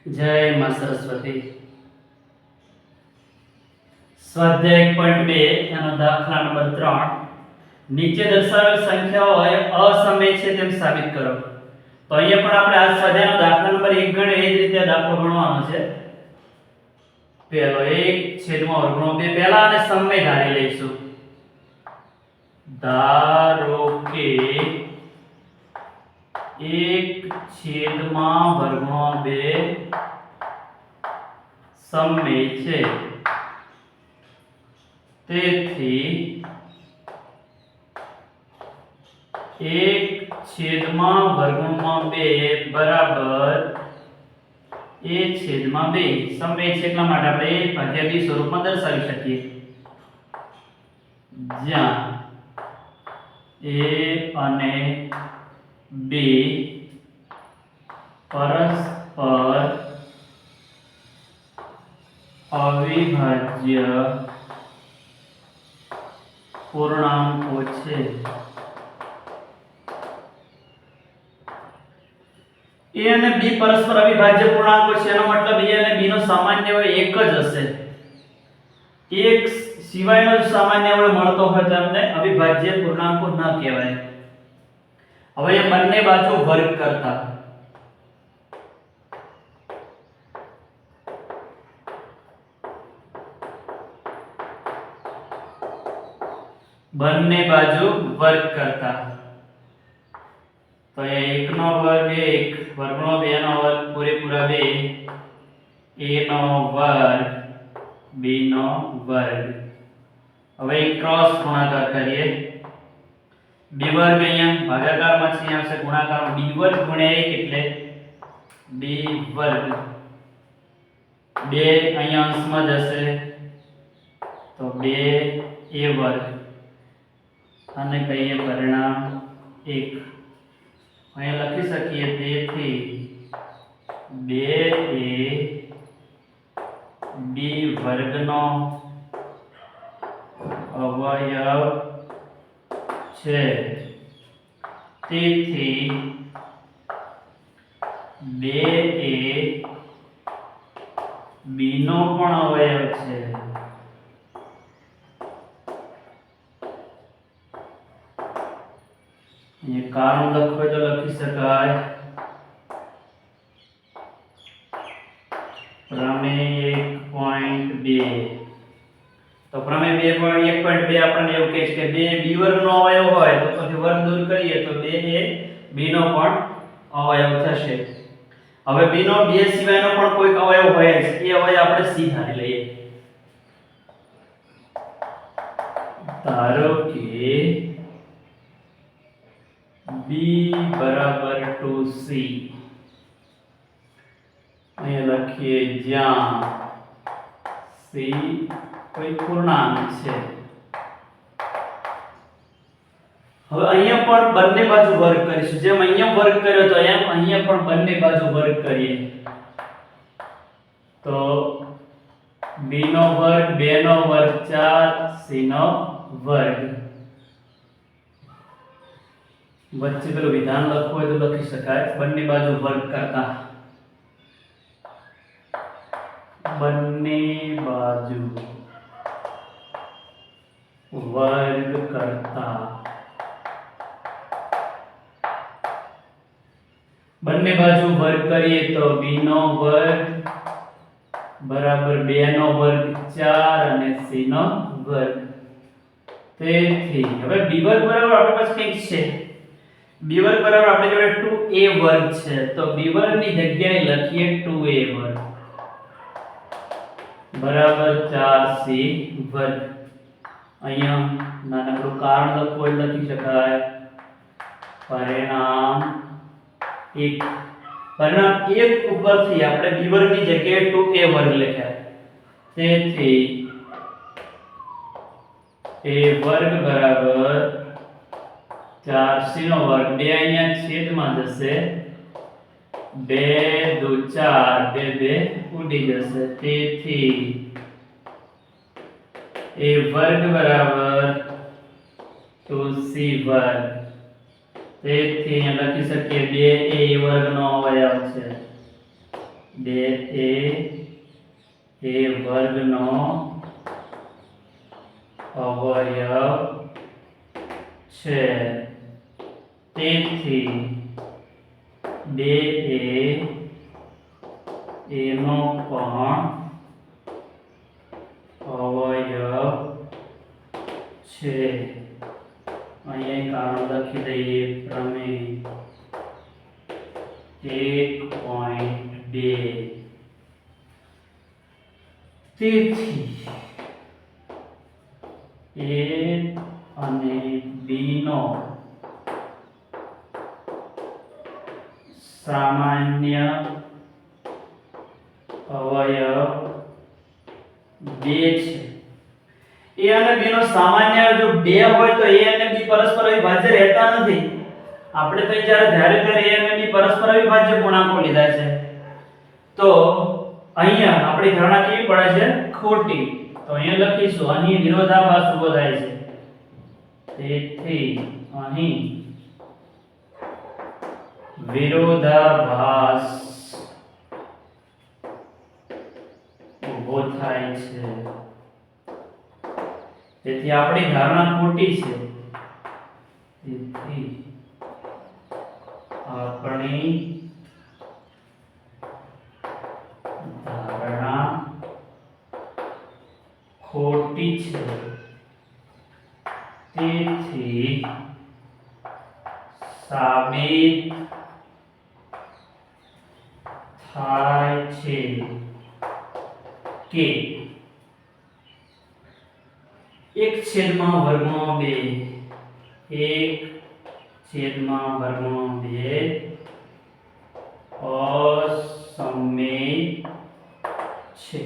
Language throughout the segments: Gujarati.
જય માં સરસ્વતી. સ્વાધ્યાય 1.2 એનો દાખલા નંબર 3. નીચે દર્શાવેલ સંખ્યાઓ અસમય છે તેમ સાબિત કરો. તો અહીંયા પણ આપણે આ સ્વાધ્યાયનો દાખલા નંબર 1 ગણ્યો એ જ રીતે દાખલો ગણવાનો છે. પહેલો 1/√2 પહેલા અને સમય ધારી લઈશું. ધારો કે 1/√2 સમય છે. તેથી 1/√2 બરાબર a/2 સમય છે એટલા માટે આપણે a/b સ્વરૂપમાં દર્શાવી શકીએ, જ્યાં a અને b પરસ્પર અવિભાજ્ય પૂર્ણાંકો છે. a અને b પરસ્પર અવિભાજ્ય પૂર્ણાંકો છે એનો મતલબ a અને b નો સામાન્ય અવયવ એક જ હશે. એક સિવાયનો જો સામાન્ય અવયવ મળતો હોય તો એમને અવિભાજ્ય પૂર્ણાંકો ન કહેવાય. હવે એ બંને બાજુ વર્ગ કરતા બંને બાજુ વર્ગ કરતા તો એ 1 નો વર્ગ 1 વર્ગનો 2 નો વર્ગ પૂરેપૂરા 2 a નો વર્ગ b નો વર્ગ. હવે ક્રોસ ગુણાકાર કરીએ. b વર્ગ અહીંયા ભાગાકારમાં છે, અહીંયા આવશે ગુણાકારમાં b વર્ગ ગુણ્યા 1 એટલે b વર્ગ. 2 અહીંયા અંશમાં જશે તો 2a વર્ગ અને કહીએ પરિણામ 1. અહીંયા લખી શકીએ તેથી 2a b વર્ગનો અવયવ છે. તેથી 2a b નો પણ અવયવ છે. ये कारण લખો તો લખી શકાય પ્રમેય 1.2. તો પ્રમેય 1.2 આપણને એવું કહે છે કે 2 b વર્ગનો અવયવ હોય તો પછી વર્ગ દૂર કરીએ તો 2 એ b નો પણ અવયવ થશે. હવે b નો 2 સિવાયનો પણ કોઈક અવયવ હોય છે, એ અવયવ આપણે c ધારી લઈએ. ધારો કે b બરાબર 2c. અહીં લખીએ જ્યાં c કોઈ પૂર્ણાંક છે. હવે અહીંયા પણ બંને બાજુ વર્ગ કરીશું. જેમ અહીંયા વર્ગ કર્યો તો એમ અહીંયા પણ બંને બાજુ વર્ગ કરીએ તો b નો વર્ગ 2 નો વર્ગ 4 c નો વર્ગ. વચ્ચે પેલું વિધાન લખવું હોય તો લખી શકાય બંને બાજુ વર્ગ કરતા. બંને બાજુ વર્ગ કરતા બંને બાજુ વર્ગ કરીએ તો b નો વર્ગ બરાબર 2 નો વર્ગ 4 અને c નો વર્ગ. તેથી હવે b વર્ગ બરાબર આપણી પાસે કંઈક છે. b વર્ગ બરાબર આપણી જોડે 2a વર્ગ છે, તો b વર્ગની જગ્યાએ લખીએ 2a વર્ગ બરાબર 4c વર્ગ. અહીંયા નાનકડું કારણ લખવું હોય લખી શકાય પરિણામ 1. પરિણામ 1 ઉપરથી આપણે b વર્ગની જગ્યાએ 2a વર્ગ લખ્યા. તેથી a વર્ગ બરાબર 4c નો વર્ગ. 2 અહીંયા છેદમાં જશે 2 દુ 4 2 ઉડી જશે. તેથી a વર્ગ બરાબર 2c વર્ગ. તેથી અહીંયા લખી શકીએ 2a વર્ગનો અવયવ છે. 2a એ વર્ગનો અવયવ છે, તેથી 2a એનો પણ અવયવ છે. અહીંયા કારણ લખી દઈએ પ્રમેય 1.2. તેથી a અને b નો સામાન્ય અવયવ 2 છે. a અને b નો સામાન્ય જો 2 હોય તો a અને b પરસ્પર અવિભાજ્ય રહેતા નથી. આપણે તો જ્યારે a અને b પરસ્પર અવિભાજ્ય પૂર્ણાંકો લીધા છે, તો અહીંયા આપણી ધારણા કેવી પડે છે? ખોટી. તો અહીંયા લખીશું અહીં વિરોધાભાસ ઉભો થાય છે, તેથી અહીં વિરોધાભાસ ઉભો થાય છે, તેથી આપણી ધારણા ખોટી છે. તેથી આપણી ધારણા ખોટી છે. તેથી સાબિત થાય છે કે 1/2 અસમય છે.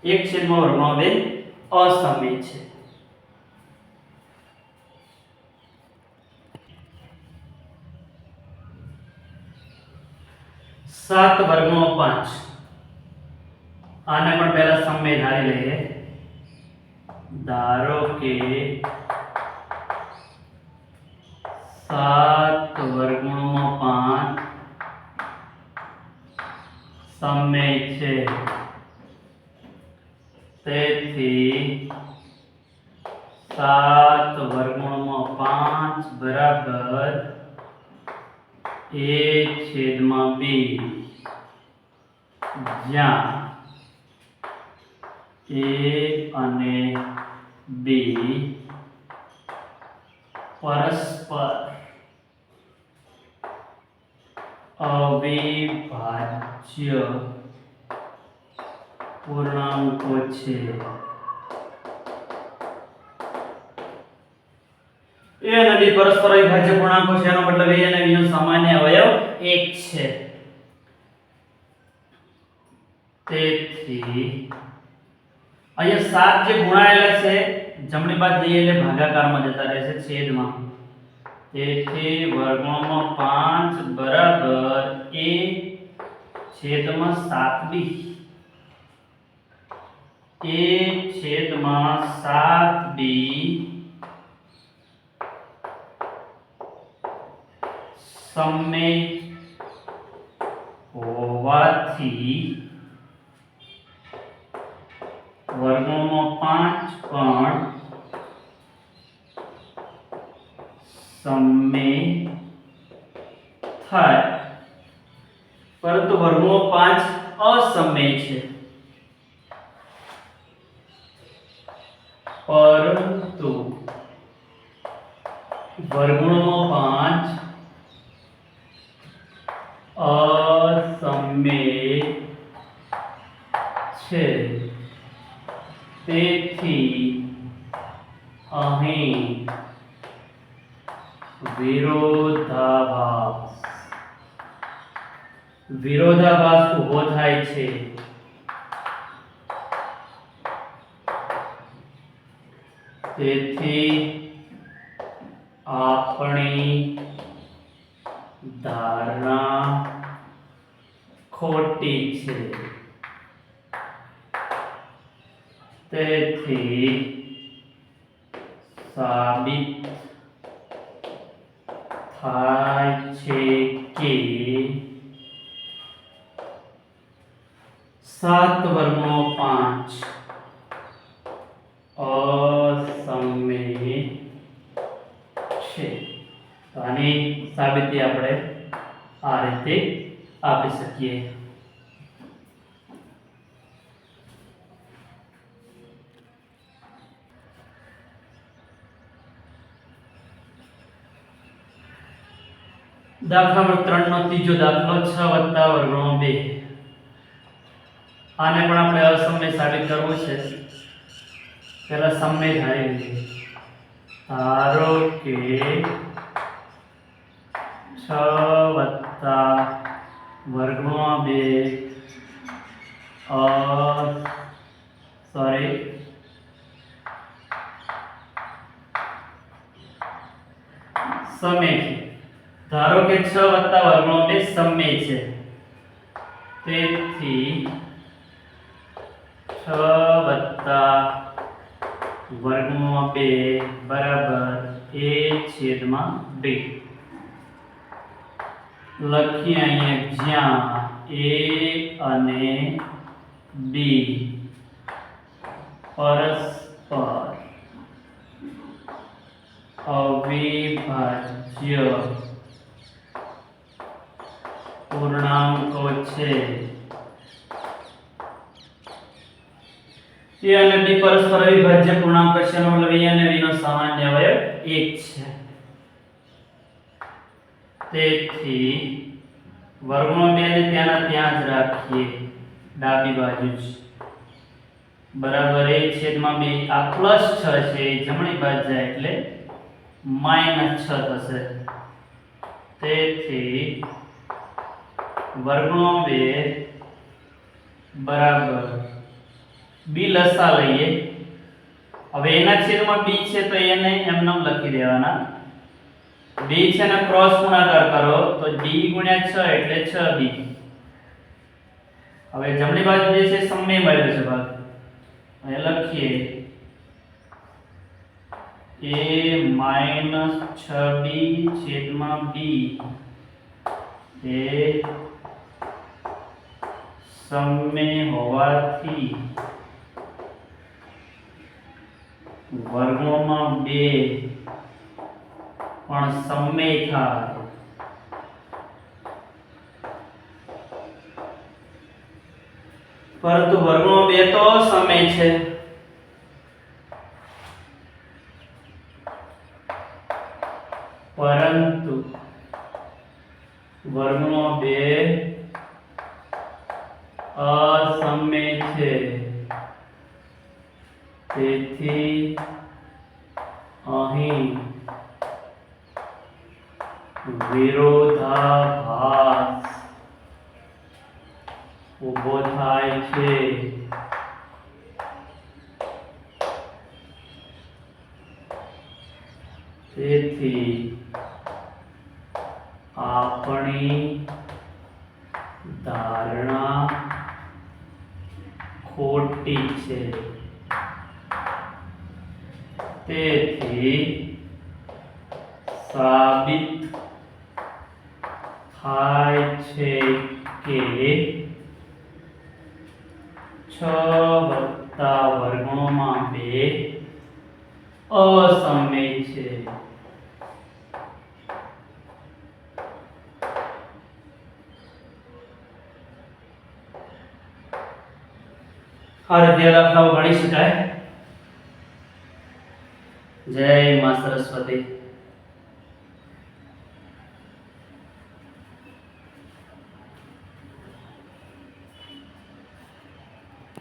1/2 અસમય છે. સાત વર્ગનો 5. આને પણ પહેલા સમય ધારી લઈએ. ધારો કે 7 વર્ગનો 5 સમય છે, તેથી 7 વર્ગનો 5 બરાબર a/b, જ્યાં a અને b પરસ્પર અવિભાજ્ય પૂર્ણાંકો છે. a અને b પરસ્પર અવિભાજ્ય પૂર્ણાંકો છે, એનો મતલબ a અને b નો સામાન્ય અવયવ 1 છે. તેથી અહીંયા 7 જે ગુણાયેલા છે જમણી બાજુ લઈએ એટલે ભાગાકારમાં જતા રહેશે, છેદમાં. તેથી વર્ગમૂળમાં 5 બરાબર a/7b. a/7b સમય હોવાથી વર્ગમૂળમાં 5 પણ સમય થાય, પરંતુ વર્ગમૂળમાં 5 અસમય છે. પરંતુ વર્ગમૂળમાં 5 અસમય છે, તેથી અહીં વિરોધાભાસ ઉભો થાય છે. તેથી આપણી ધારણા ખોટી છે. તેથી સાબિત થાય છે કે 7 વર્ગનો 5 અસમય છે. તો આની સાબિતી આપણે આ રીતે આપી શકીએ. દાખલા નંબર 3 નો ત્રીજો દાખલો 6 + વર્ગનો 2. આને પણ આપણે અસમય સાબિત કરવું છે. પહેલા સમય ધારી લઈએ. ધારો કે 6 + વર્ગનો 2 સમય છે. ધારો કે 6 + વર્ગનો 2 સમય છે. તેથી 6 + વર્ગનો 2 બરાબર a/b. લખીએ અહીંયા જ્યાં a અને b પરસ્પર અવિભાજ્ય પૂર્ણાંકો છે. a અને b પરસ્પર અવિભાજ્ય પૂર્ણાંકો છે. એનો મતલબ a અને b નો સામાન્ય અવયવ 1 છે. તેથી વર્ગનો 2 ને ત્યાં જ રાખીએ, ડાબી બાજુ જ બરાબર a/b. આ +6 છે, જમણી બાજુ જાય એટલે -6 થશે. તેથી વર્ગનો 2 બરાબર b લસા લઈએ. હવે એના છેદમાં b છે તો એને એમને લખી દેવાના. b છે ને ક્રોસ ગુણાકાર કરો તો b * 6 એટલે 6b. હવે જમણી બાજુ જે છે સમય મળ્યો છે ભાગ, અહીં લખીએ a - 6b/b એ સમય હોવાથી વર્ગોમાં 2 પણ સમય થાય. પરંતુ વર્ગનો 2 તો સમય છે. પરંતુ વર્ગનો 2 અસમય છે. તેથી અહીં વિરોધાભાસ ઊભો થાય છે. તેથી આપણી ધારણા ખોટી છે. તેથી સાબિત થાય છે કે 6 + વર્ગનો 2 અસમય છે. આ રીતે દાખલાઓ ગણી શકાય. જય મા સરસ્વતી.